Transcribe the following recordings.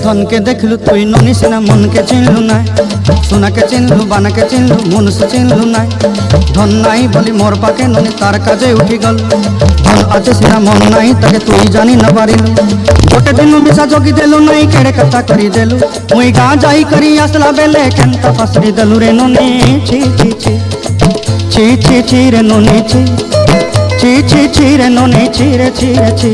धन के देखलु तुई ननी सिना मन के चिन्हलु ना सोना के चिन्हलु बाना के चिन्हलु मन से चिन्हलु ना धन नाई बोली मोर पाके ननी तार काजे उठी गल धन आचे सिना मन नाई ताके तुई जानी न पारिलु गोटे दिन बिसा जोगी देलु नाई केड़े कथा करी देलु मुई गाँ जाई करी आसला बेले केंता फसरी देलु रे ननी छी छी छी छी छी छी रे ननी छी छी छी छी रे ननी छी रे छी रे छी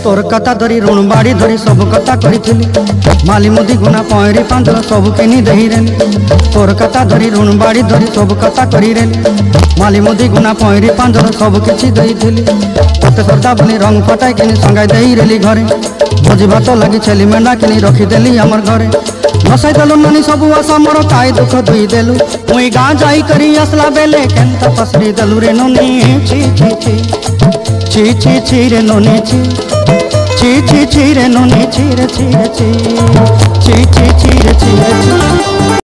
तोर कथा धरी ऋण बाड़ी धरी सब कथा करी माली मुदी गुना पहरी पांदल सब किनी दही रेली तोर कथा धरी ऋण बाड़ी धरी सब कथा करी रेली माली मुदी गुना पहरी पांदल सब किछि दही थिली तोते सरदा बनी रंग फटाई किनी संगाई दही रेली घरे भोजी भात लगी छेली मेंढा किनी रखी देली हमर घरे नसाई देलु ननी सब आशा मोर काई दुख दुई देलु मुई गाँ जाई करी आसला बेले केंता पसरी देलु रे ननी छी छी छी छी छी छी रे ननी छी छी छी छी रे ननी छी रे छी रे छी छी छी छी रे छी रे छी।